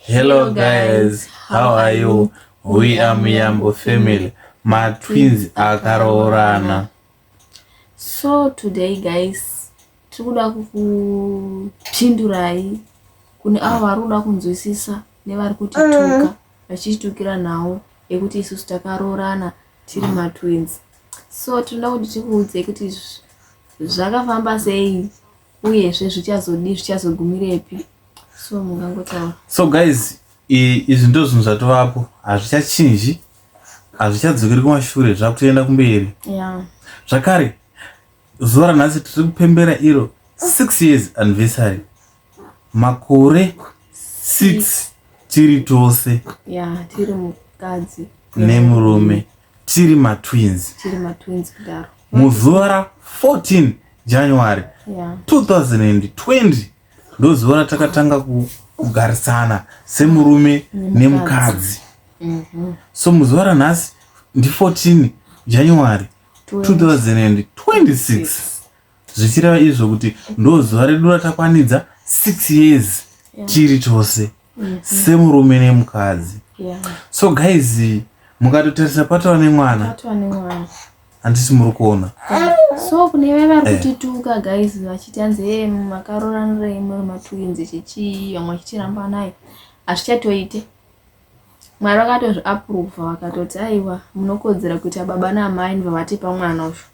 Hello guys, how are you? We are Miyambo family, matwins akaroorana. So today guys, tikuda kupindurai kune avo vari kuda kunzwisisa nevari kutituka vachitukira nawo ekuti isusu takaroorana tiri matwins. So tinoda kuti tikuudze kuti zvakafamba sei uyezve zvichazogumirepi. So mungangotaura. So guys, izvi ndo zvinhu zvatovapo, hazvichachinji, hazvichadzokeri kumashure, zvakutoenda kumberi. Zvakare, zuva ranhasi tiri kupembera iro 6 years anniversary. Makore 6 tiri tose. Tiri mukadzi nemurume, tiri matwins. Kudaro. Muzuva ra 14 January 2020 ndo zuva ratakatanga kugarisana semurume nemukadzi. So muzuva ranhasi ndi 14 January 2026. Zvichireva izvo kuti ndo zuva redu ratakwanidza 6 years tiri tose semurume nemukadzi. So guys, mukatotarisa patova nemwana handisi muri kuona. So kune vari kutituka guys vachiti hanzi makaroranirei muri matwins chichi, vamwe vachitiramba naye, hazvichatoite. Mwari vakatozviapprova vakatoti aiwa munokodzera kuita baba naamai ndovatipa mwana usho.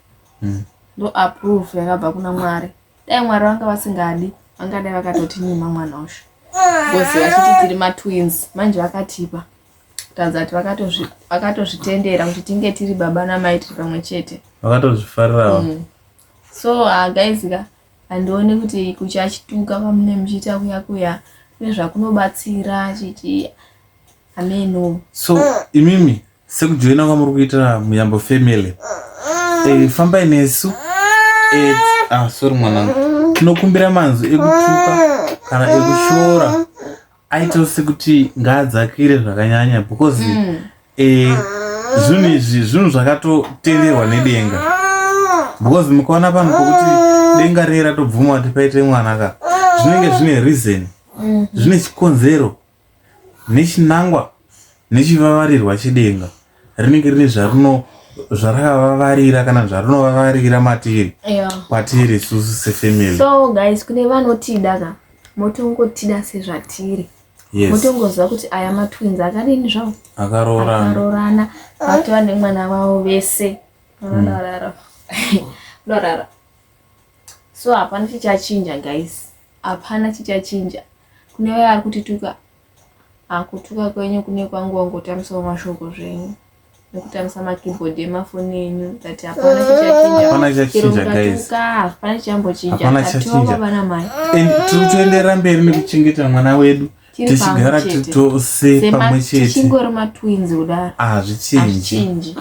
Ndo approve yakabva kuna Mwari. Dai Mwari vanga vasingadi, vangadai vakatotinyima mwana usho. Because vachiti tiri matwins, manje vakatipa. Kutaridza kuti vakatozvitendera kuti tinge tiri baba namai tiri pamwe chete. Vakatozvifarirawo. So guys, handioni kuti kuchachituka pamune muchiita kuya nezvakunobatsira chichi. Ameno. So imimi sekujoina kwamuri kuitira Miyambo family, fambai nesu. Sorry mwanangu, tinokumbira manzwi ekutuka kana ekushora aitewo sekuti ngaadzakire zvakanyanya, because zvinhu izvi zvinhu zvakatotenderwa nedenga. Because mukaona pano pokuti denga rei ratobvuma kuti paite mwana ka, zvinenge zvine reason, zvine chikonzero nechinangwa nechivavarirwa chidenga rinenge rine zvarakavavarira kana zvarinovavarira matiri kwatiri isusu sefamily. So guys, kune vanotida ka motongotida sezvatiri, motongoziva kuti aya matwins akadini zvavo, akaroorana, vatova nemwana wavo vese. So hapana chichachinja guys, hapana chichachinja. Kune vaya ari kutituka, kutuka kwenyu kune kwangu wangotamisawo mashoko zvenyu nekutamisa makeyboard emafoni enyu, that hapana chichachinja guys. Hapana chichambochinja, tatiwa baba namai. Tiri kutoenderera mberi nekuchengeta mwana wedu, tichigara tose pamwe chete. Tichingori matwins kudaro. Hazvichinji.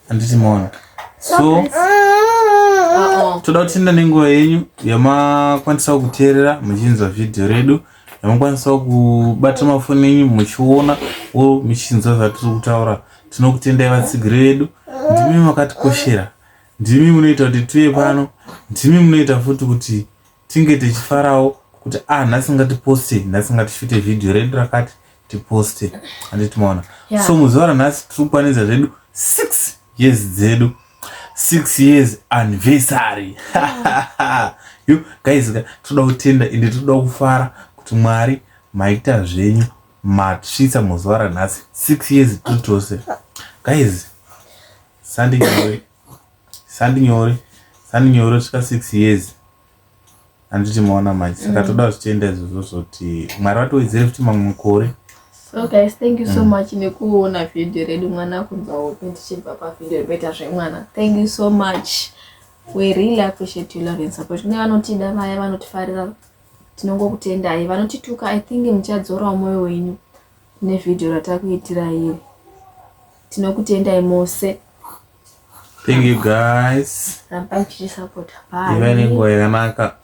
Handiti maona. So toda kutenda nenguva yenyu yamakwanisawo kuteerera muchinzwa vhidhiyo redu, yamukwanisawo kubata mafoni enyu muchiona muchinzwa zvatiri kutaura. Tinokutendai vatsigiri vedu, ndimi makatikoshera, ndimi munoita kuti tuve pano, ndimi munoita futi kuti tinge tichifarawo kuti nhasi ngatiposte, nhasi ngatifite vhidhiyo redu rakati tiposte. Handiti maona. So muzuva ranhasi tiri kukwanidza zvedu 6 years dzedu, 6 years anniversary. You guys, toda kutenda ende toda kufara kuti Mwari maita zvenyu, matsvitsa muzuva ranhasi 6 years tiri tose. Guys, sandinyore svika 6 years handiti maona manje. Saka toda kuzvitenda izvozvo kuti Mwari vatowedzere futi mamwe makore. So guys, thank you so much nekuona video redu mwana kunzawo tichibva pavideo redu zvemwana. Thank you so much. We really appreciate your love and support. Kune vanotida vaya vanotifarira, tinongokutendai. Vanotituka, I think muchadzorawo moyo wenyu nevideo ratakuitira iri. Tinokutendai mose. Thank you guys. Rambai tichisupport. Bye. Ive nenguva yakanaka.